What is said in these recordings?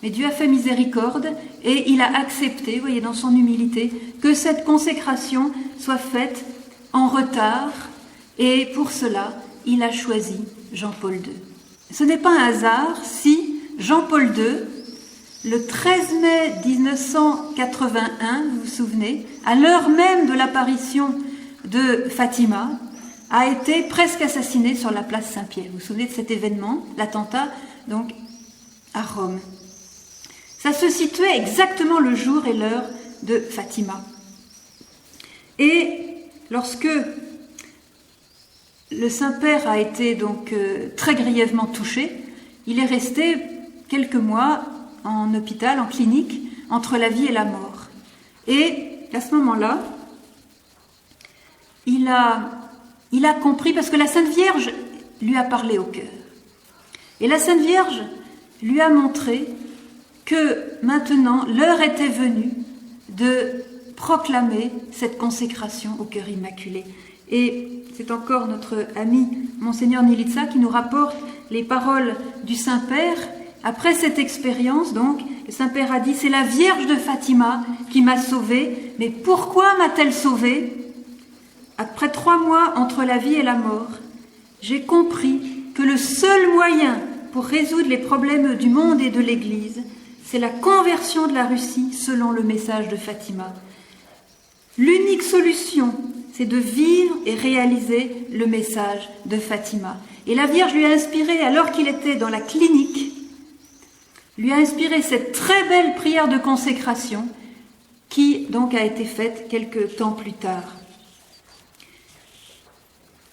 Mais Dieu a fait miséricorde et il a accepté, vous voyez, dans son humilité, que cette consécration soit faite en retard. Et pour cela, il a choisi Jean-Paul II. Ce n'est pas un hasard si Jean-Paul II, le 13 mai 1981, vous vous souvenez, à l'heure même de l'apparition de Fatima, a été presque assassiné sur la place Saint-Pierre. Vous vous souvenez de cet événement, l'attentat, donc, à Rome. Ça se situait exactement le jour et l'heure de Fatima. Et lorsque le Saint-Père a été donc très grièvement touché, il est resté quelques mois en hôpital, en clinique, entre la vie et la mort. Et à ce moment-là, il a compris, parce que la Sainte Vierge lui a parlé au cœur. Et la Sainte Vierge lui a montré que maintenant, l'heure était venue de proclamer cette consécration au cœur immaculé. Et c'est encore notre ami Monseigneur Nilitsa qui nous rapporte les paroles du Saint-Père. Après cette expérience, donc, le Saint-Père a dit « C'est la Vierge de Fatima qui m'a sauvée. Mais pourquoi m'a-t-elle sauvée ? Après 3 mois entre la vie et la mort, j'ai compris que le seul moyen pour résoudre les problèmes du monde et de l'Église, c'est la conversion de la Russie selon le message de Fatima. L'unique solution, c'est de vivre et réaliser le message de Fatima. » Et la Vierge lui a inspiré, alors qu'il était dans la clinique, lui a inspiré cette très belle prière de consécration qui donc a été faite quelques temps plus tard.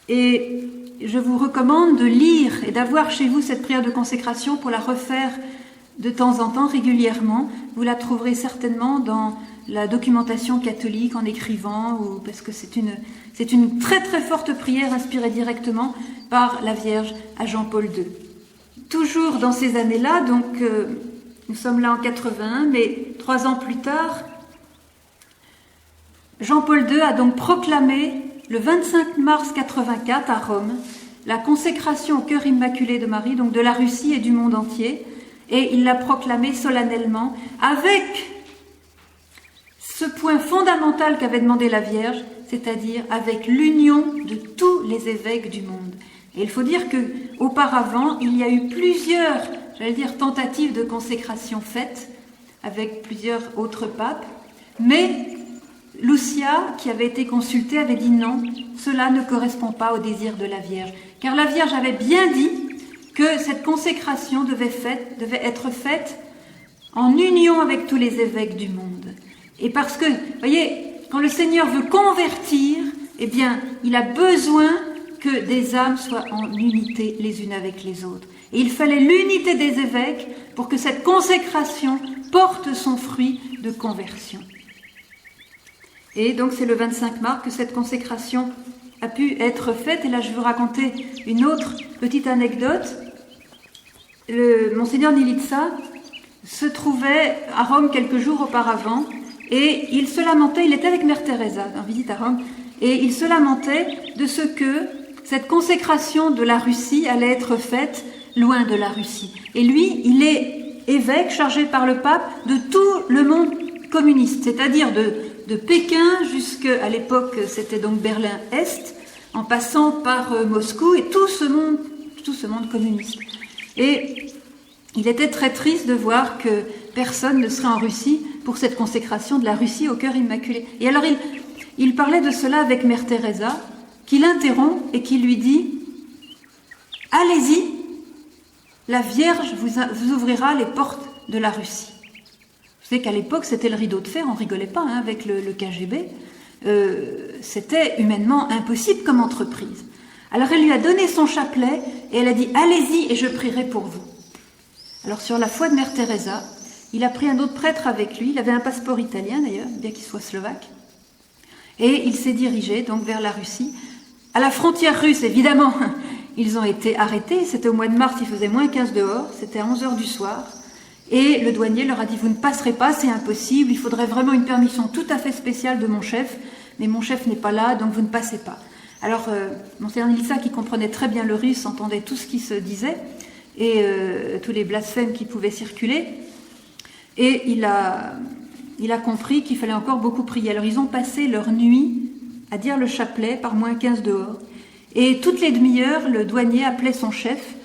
Et je vous recommande de lire et d'avoir chez vous cette prière de consécration pour la refaire de temps en temps, régulièrement. Vous la trouverez certainement dans la documentation catholique en écrivant, parce que c'est une très très forte prière inspirée directement par la Vierge à Jean-Paul II. Toujours dans ces années-là, donc nous sommes là en 81, mais 3 ans plus tard, Jean-Paul II a donc proclamé le 25 mars 84 à Rome la consécration au cœur immaculé de Marie, donc de la Russie et du monde entier, et il l'a proclamé solennellement avec ce point fondamental qu'avait demandé la Vierge, c'est-à-dire avec l'union de tous les évêques du monde. Et il faut dire que auparavant, il y a eu plusieurs, tentatives de consécration faites avec plusieurs autres papes, mais Lucia, qui avait été consultée, avait dit non, cela ne correspond pas au désir de la Vierge. Car la Vierge avait bien dit que cette consécration devait être faite en union avec tous les évêques du monde. Et parce que, vous voyez, quand le Seigneur veut convertir, eh bien, il a besoin que des âmes soient en unité les unes avec les autres. Et il fallait l'unité des évêques pour que cette consécration porte son fruit de conversion. Et donc c'est le 25 mars que cette consécration a pu être faite. Et là je vais vous raconter une autre petite anecdote. Le Monseigneur Nilitsa se trouvait à Rome quelques jours auparavant et il se lamentait, il était avec Mère Teresa en visite à Rome, et il se lamentait de ce que cette consécration de la Russie allait être faite loin de la Russie. Et lui, il est évêque chargé par le pape de tout le monde communiste, c'est-à-dire de Pékin jusqu'à l'époque, c'était donc Berlin-Est, en passant par Moscou et tout ce monde communiste. Et il était très triste de voir que personne ne serait en Russie pour cette consécration de la Russie au cœur immaculé. Et alors il parlait de cela avec Mère Teresa, qui l'interrompt et qui lui dit « Allez-y, la Vierge vous ouvrira les portes de la Russie. » Vous savez qu'à l'époque, c'était le rideau de fer, on rigolait pas avec le KGB. C'était humainement impossible comme entreprise. Alors elle lui a donné son chapelet et elle a dit « Allez-y et je prierai pour vous ». Alors sur la foi de Mère Teresa, il a pris un autre prêtre avec lui, il avait un passeport italien d'ailleurs, bien qu'il soit slovaque, et il s'est dirigé donc vers la Russie. À la frontière russe, évidemment, ils ont été arrêtés, c'était au mois de mars, il faisait moins 15 dehors, c'était à 11h du soir, et le douanier leur a dit « Vous ne passerez pas, c'est impossible, il faudrait vraiment une permission tout à fait spéciale de mon chef, mais mon chef n'est pas là, donc vous ne passez pas ». Alors, Monseigneur Nilitsa, qui comprenait très bien le russe, entendait tout ce qui se disait, et tous les blasphèmes qui pouvaient circuler, Et il a compris qu'il fallait encore beaucoup prier. Alors ils ont passé leur nuit à dire le chapelet par -15 dehors. Et toutes les demi-heures, le douanier appelait son chef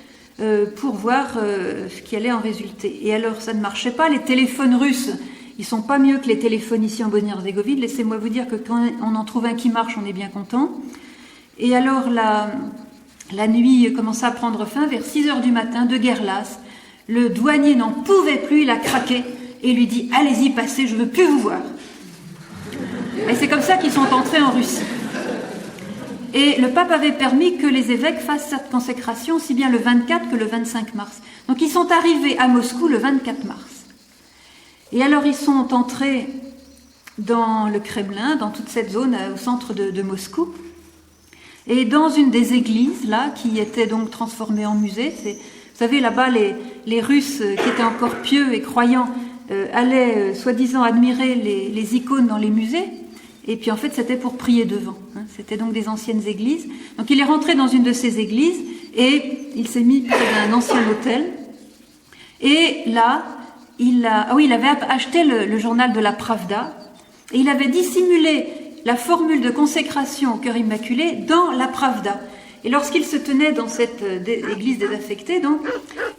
pour voir ce qui allait en résulter. Et alors ça ne marchait pas. Les téléphones russes, ils sont pas mieux que les téléphones ici en Bosnie-Herzégovine. Laissez-moi vous dire que quand on en trouve un qui marche, on est bien content. Et alors la nuit commença à prendre fin vers 6 heures du matin, de guerre lasse. Le douanier n'en pouvait plus, il a craqué et lui dit « Allez-y, passez, je ne veux plus vous voir ». Et c'est comme ça qu'ils sont entrés en Russie. Et le pape avait permis que les évêques fassent cette consécration aussi bien le 24 que le 25 mars. Donc ils sont arrivés à Moscou le 24 mars. Et alors ils sont entrés dans le Kremlin, dans toute cette zone au centre de Moscou. Et dans une des églises, là, qui était donc transformée en musée, vous savez, là-bas, les Russes qui étaient encore pieux et croyants allaient, soi-disant, admirer les icônes dans les musées. Et puis, en fait, c'était pour prier devant. Hein. C'était donc des anciennes églises. Donc, il est rentré dans une de ces églises et il s'est mis près d'un ancien hôtel. Et là, il avait acheté le journal de la Pravda et il avait dissimulé la formule de consécration au cœur immaculé dans la Pravda. Et lorsqu'il se tenait dans cette église désaffectée, donc,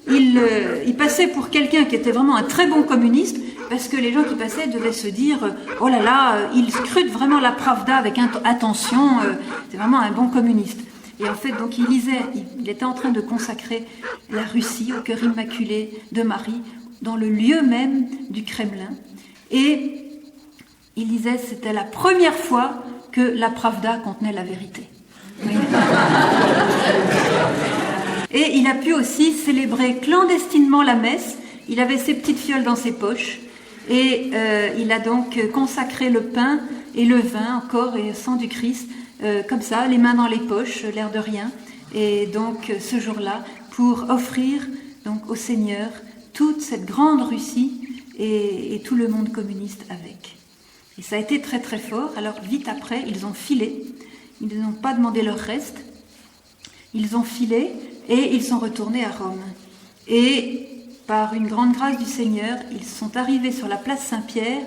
il passait pour quelqu'un qui était vraiment un très bon communiste, parce que les gens qui passaient devaient se dire « Oh là là, il scrute vraiment la Pravda avec attention, c'est vraiment un bon communiste ». Et en fait, donc, il était en train de consacrer la Russie au cœur immaculé de Marie, dans le lieu même du Kremlin. Et il disait que c'était la première fois que la Pravda contenait la vérité. Oui. Et il a pu aussi célébrer clandestinement la messe. Il avait ses petites fioles dans ses poches et il a donc consacré le pain et le vin, corps et sang du Christ, comme ça, les mains dans les poches, l'air de rien. Et donc ce jour-là, pour offrir donc au Seigneur toute cette grande Russie et tout le monde communiste avec. Et ça a été très très fort. Alors vite après, ils ont filé. Ils n'ont pas demandé leur reste. Ils ont filé et ils sont retournés à Rome. Et par une grande grâce du Seigneur, ils sont arrivés sur la place Saint-Pierre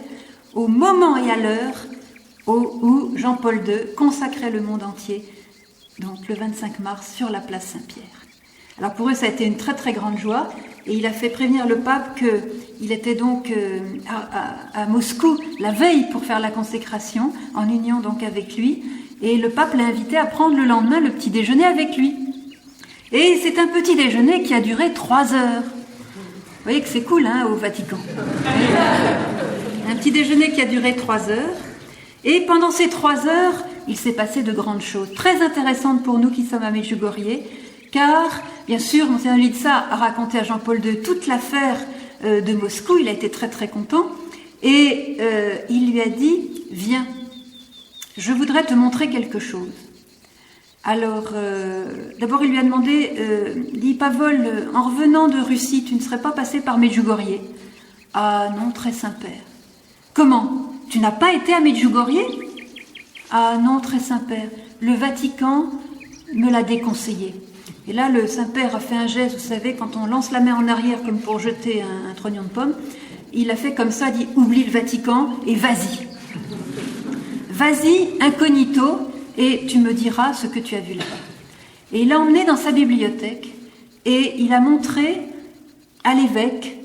au moment et à l'heure où Jean-Paul II consacrait le monde entier, donc le 25 mars, sur la place Saint-Pierre. Alors pour eux, ça a été une très très grande joie. Et il a fait prévenir le pape qu'il était donc à Moscou la veille pour faire la consécration, en union donc avec lui. Et le pape l'a invité à prendre le lendemain le petit déjeuner avec lui. Et c'est un petit déjeuner qui a duré 3 heures. Vous voyez que c'est cool, hein, au Vatican. Un petit déjeuner qui a duré 3 heures. Et pendant ces 3 heures, il s'est passé de grandes choses, très intéressantes pour nous qui sommes à Medjugorje, car, bien sûr, Monseigneur Litsa a raconté à Jean-Paul II toute l'affaire de Moscou, il a été très très content, et il lui a dit « Viens, je voudrais te montrer quelque chose ». Alors, d'abord il lui a demandé « Dis Pavol, en revenant de Russie, tu ne serais pas passé par Medjugorje ?»« Ah non, très Saint-Père. »« Comment ? Tu n'as pas été à Medjugorje ?»« Ah non, très Saint-Père. Le Vatican me l'a déconseillé. » Et là, le Saint-Père a fait un geste, vous savez, quand on lance la main en arrière comme pour jeter un trognon de pomme, il a fait comme ça, dit « Oublie le Vatican et vas-y. Vas-y, incognito, et tu me diras ce que tu as vu là-bas. » Et il l'a emmené dans sa bibliothèque et il a montré à l'évêque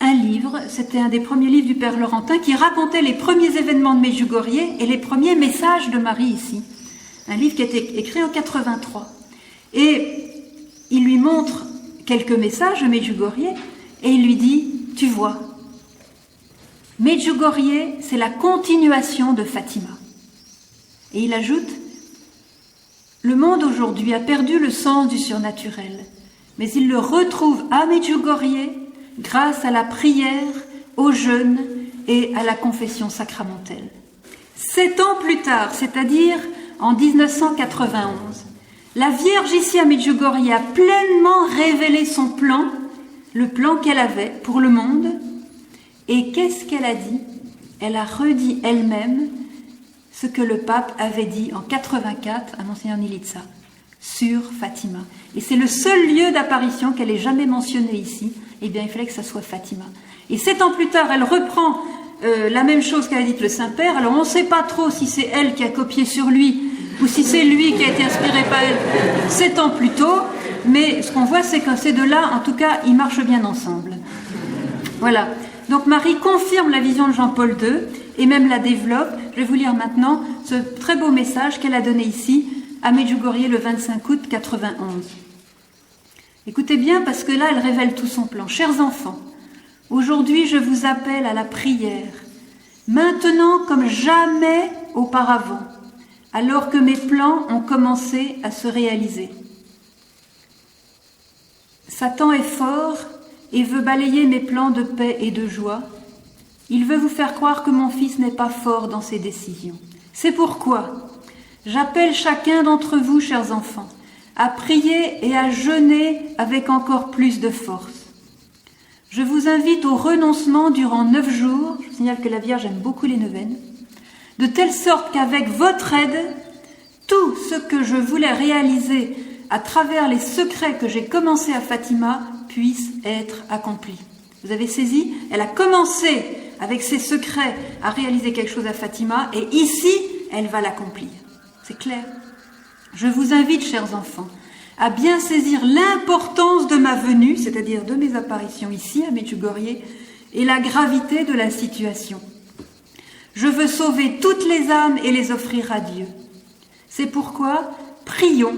un livre, c'était un des premiers livres du Père Laurentin, qui racontait les premiers événements de Medjugorje et les premiers messages de Marie ici. Un livre qui a été écrit en 83. Et il lui montre quelques messages de Medjugorje et il lui dit « Tu vois, Medjugorje, c'est la continuation de Fatima. » Et il ajoute « Le monde aujourd'hui a perdu le sens du surnaturel, mais il le retrouve à Medjugorje grâce à la prière, au jeûne et à la confession sacramentelle. » 7 ans plus tard, c'est-à-dire en 1991, la Vierge ici à Medjugorje a pleinement révélé son plan, le plan qu'elle avait pour le monde. Et qu'est-ce qu'elle a dit? Elle a redit elle-même ce que le pape avait dit en 84 à Monseigneur Nilitsa sur Fatima. Et c'est le seul lieu d'apparition qu'elle ait jamais mentionné ici. Eh bien, il fallait que ça soit Fatima. Et 7 ans plus tard, elle reprend la même chose qu'avait dit le Saint-Père. Alors, on ne sait pas trop si c'est elle qui a copié sur lui ou si c'est lui qui a été inspiré par elle 7 ans plus tôt. Mais ce qu'on voit, c'est que ces deux-là, en tout cas, ils marchent bien ensemble. Voilà. Donc, Marie confirme la vision de Jean-Paul II et même la développe. Je vais vous lire maintenant ce très beau message qu'elle a donné ici à Medjugorje le 25 août 91. Écoutez bien, parce que là, elle révèle tout son plan. Chers enfants, aujourd'hui, je vous appelle à la prière, maintenant comme jamais auparavant, alors que mes plans ont commencé à se réaliser. Satan est fort et veut balayer mes plans de paix et de joie. Il veut vous faire croire que mon fils n'est pas fort dans ses décisions. C'est pourquoi j'appelle chacun d'entre vous, chers enfants, à prier et à jeûner avec encore plus de force. Je vous invite au renoncement durant 9 jours, je vous signale que la Vierge aime beaucoup les neuvaines, de telle sorte qu'avec votre aide, tout ce que je voulais réaliser à travers les secrets que j'ai commencé à Fatima puisse être accompli. Vous avez saisi? Elle a commencé avec ses secrets à réaliser quelque chose à Fatima et ici, elle va l'accomplir. C'est clair? Je vous invite, chers enfants, à bien saisir l'importance de ma venue, c'est-à-dire de mes apparitions ici à Medjugorje, et la gravité de la situation. Je veux sauver toutes les âmes et les offrir à Dieu. C'est pourquoi, prions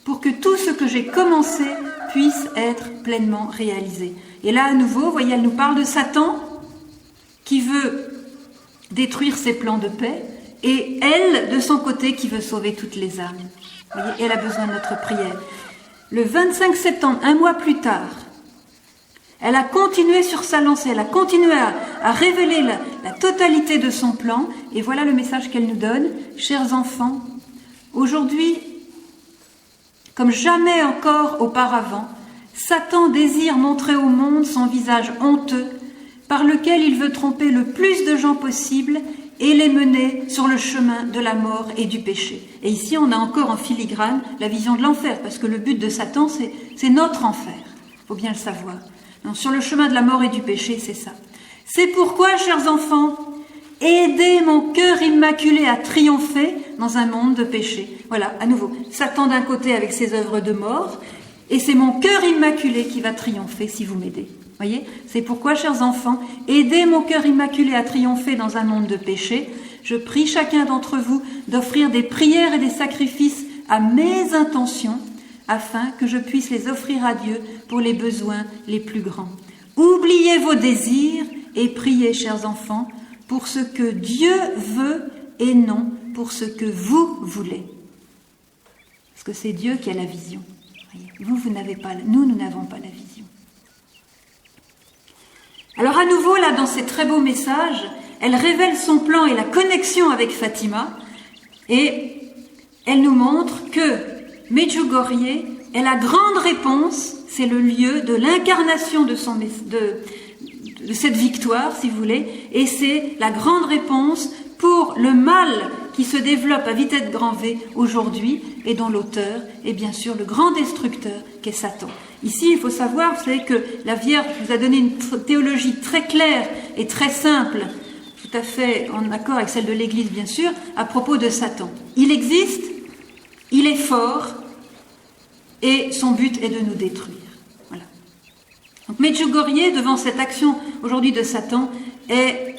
pour que tout ce que j'ai commencé puisse être pleinement réalisé. Et là, à nouveau, vous voyez, elle nous parle de Satan qui veut détruire ses plans de paix, et elle, de son côté, qui veut sauver toutes les âmes. Vous voyez, elle a besoin de notre prière. Le 25 septembre, un mois plus tard, elle a continué sur sa lancée, elle a continué à révéler la totalité de son plan, et voilà le message qu'elle nous donne. Chers enfants, aujourd'hui, comme jamais encore auparavant, Satan désire montrer au monde son visage honteux, par lequel il veut tromper le plus de gens possible et les mener sur le chemin de la mort et du péché. Et ici, on a encore en filigrane la vision de l'enfer, parce que le but de Satan, c'est notre enfer. Il faut bien le savoir. Donc, sur le chemin de la mort et du péché, c'est ça. C'est pourquoi, chers enfants, aidez mon cœur immaculé à triompher dans un monde de péché. Voilà, à nouveau, Satan d'un côté avec ses œuvres de mort, et c'est mon cœur immaculé qui va triompher si vous m'aidez. Voyez, c'est pourquoi, chers enfants, aidez mon cœur immaculé à triompher dans un monde de péché. Je prie chacun d'entre vous d'offrir des prières et des sacrifices à mes intentions, afin que je puisse les offrir à Dieu pour les besoins les plus grands. Oubliez vos désirs et priez, chers enfants, pour ce que Dieu veut et non pour ce que vous voulez. Parce que c'est Dieu qui a la vision. Vous n'avez pas, nous n'avons pas la vision. Alors à nouveau, là, dans ces très beaux messages, elle révèle son plan et la connexion avec Fatima, et elle nous montre que Medjugorje est la grande réponse, c'est le lieu de l'incarnation de cette victoire, si vous voulez, et c'est la grande réponse pour le mal qui se développe à vitesse grand V aujourd'hui, et dont l'auteur est bien sûr le grand destructeur qu'est Satan. Ici, il faut savoir, vous savez que la Vierge vous a donné une théologie très claire et très simple, tout à fait en accord avec celle de l'Église bien sûr, à propos de Satan. Il existe, il est fort, et son but est de nous détruire. Voilà. Donc Medjugorje, devant cette action aujourd'hui de Satan, est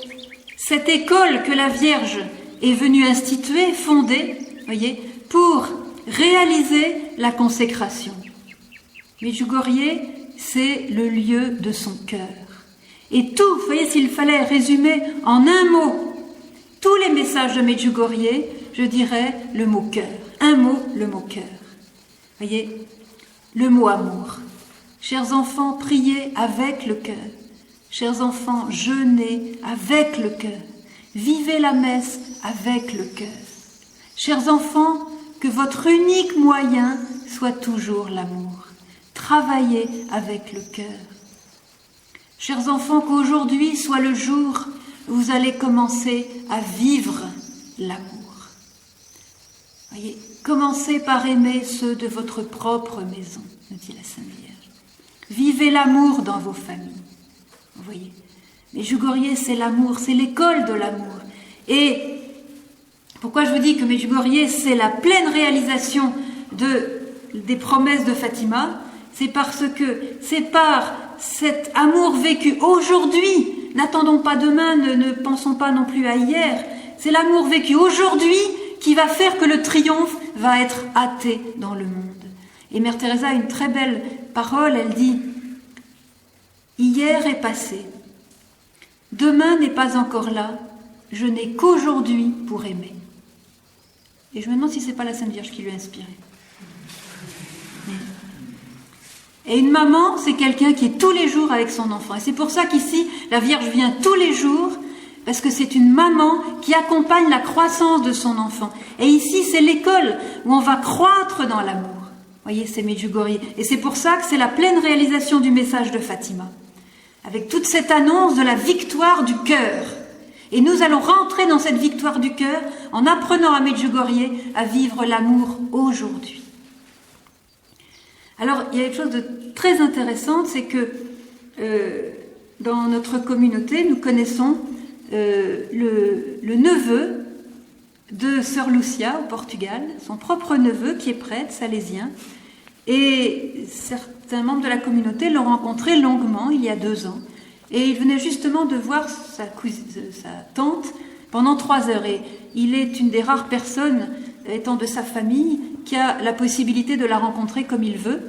cette école que la Vierge est venue instituer, fonder, voyez, pour réaliser la consécration. Medjugorje, c'est le lieu de son cœur. Et tout, vous voyez, s'il fallait résumer en un mot tous les messages de Medjugorje, je dirais le mot cœur. Un mot, le mot cœur. Voyez, le mot amour. Chers enfants, priez avec le cœur. Chers enfants, jeûnez avec le cœur. Vivez la messe avec le cœur. Chers enfants, que votre unique moyen soit toujours l'amour. Travaillez avec le cœur. Chers enfants, qu'aujourd'hui soit le jour où vous allez commencer à vivre l'amour. Voyez, commencez par aimer ceux de votre propre maison, nous dit la Sainte Vierge. Vivez l'amour dans vos familles. Vous voyez, Medjugorje, c'est l'amour, c'est l'école de l'amour. Et pourquoi je vous dis que Medjugorje, c'est la pleine réalisation des promesses de Fatima? C'est parce que c'est par cet amour vécu aujourd'hui, n'attendons pas demain, ne pensons pas non plus à hier, c'est l'amour vécu aujourd'hui qui va faire que le triomphe va être hâté dans le monde. Et Mère Teresa a une très belle parole, elle dit « Hier est passé, demain n'est pas encore là, je n'ai qu'aujourd'hui pour aimer. » Et je me demande si ce n'est pas la Sainte Vierge qui lui a inspiré. Et une maman, c'est quelqu'un qui est tous les jours avec son enfant. Et c'est pour ça qu'ici, la Vierge vient tous les jours, parce que c'est une maman qui accompagne la croissance de son enfant. Et ici, c'est l'école où on va croître dans l'amour. Vous voyez, c'est Medjugorje. Et c'est pour ça que c'est la pleine réalisation du message de Fatima. Avec toute cette annonce de la victoire du cœur. Et nous allons rentrer dans cette victoire du cœur en apprenant à Medjugorje à vivre l'amour aujourd'hui. Alors, il y a quelque chose de très intéressant, c'est que dans notre communauté, nous connaissons le neveu de Sœur Lucia au Portugal, son propre neveu qui est prêtre salésien. Et certains membres de la communauté l'ont rencontré longuement, il y a 2 ans. Et il venait justement de voir sa tante pendant 3 heures. Et il est une des rares personnes, étant de sa famille, qui a la possibilité de la rencontrer comme il veut.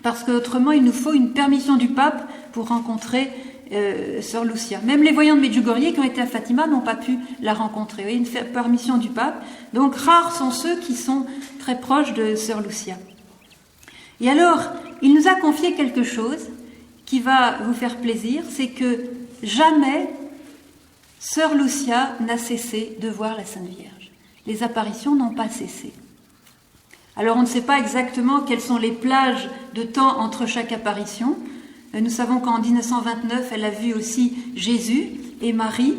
Parce qu'autrement, il nous faut une permission du pape pour rencontrer Sœur Lucia. Même les voyants de Medjugorje qui ont été à Fatima n'ont pas pu la rencontrer. Vous voyez, une permission du pape. Donc, rares sont ceux qui sont très proches de Sœur Lucia. Et alors, il nous a confié quelque chose qui va vous faire plaisir, c'est que jamais Sœur Lucia n'a cessé de voir la Sainte Vierge. Les apparitions n'ont pas cessé. Alors, on ne sait pas exactement quelles sont les plages de temps entre chaque apparition. Nous savons qu'en 1929, elle a vu aussi Jésus et Marie,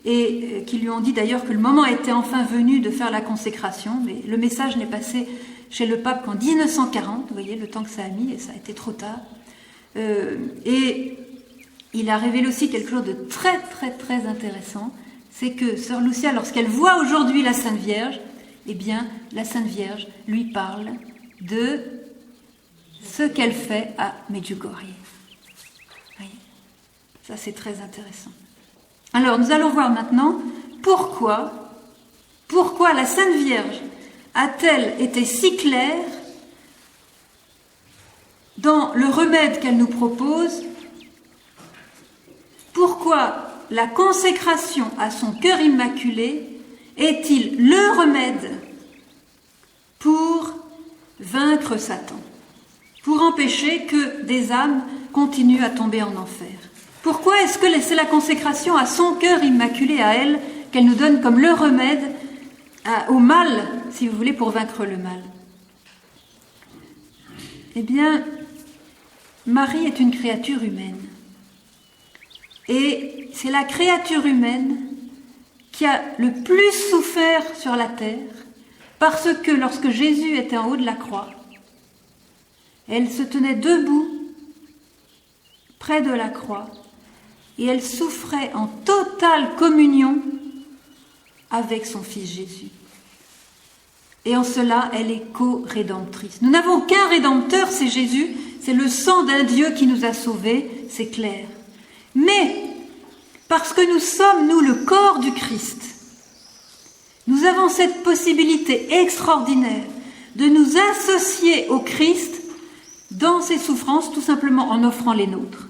et qui lui ont dit d'ailleurs que le moment était enfin venu de faire la consécration, mais le message n'est passé chez le pape qu'en 1940, vous voyez le temps que ça a mis, et ça a été trop tard. Et il a révélé aussi quelque chose de très très très intéressant, c'est que Sœur Lucia, lorsqu'elle voit aujourd'hui la Sainte Vierge, eh bien la Sainte Vierge lui parle de ce qu'elle fait à Medjugorje. Ça, c'est très intéressant. Alors, nous allons voir maintenant pourquoi la Sainte Vierge a-t-elle été si claire dans le remède qu'elle nous propose? Pourquoi la consécration à son cœur immaculé est-il le remède pour vaincre Satan, pour empêcher que des âmes continuent à tomber en enfer? Pourquoi est-ce que c'est la consécration à son cœur immaculé, à elle, qu'elle nous donne comme le remède au mal, si vous voulez, pour vaincre le mal? Eh bien, Marie est une créature humaine. Et c'est la créature humaine qui a le plus souffert sur la terre, parce que lorsque Jésus était en haut de la croix, elle se tenait debout près de la croix, et elle souffrait en totale communion avec son Fils Jésus. Et en cela, elle est co-rédemptrice. Nous n'avons qu'un rédempteur, c'est Jésus, c'est le sang d'un Dieu qui nous a sauvés, c'est clair. Mais, parce que nous sommes, nous, le corps du Christ, nous avons cette possibilité extraordinaire de nous associer au Christ dans ses souffrances, tout simplement en offrant les nôtres.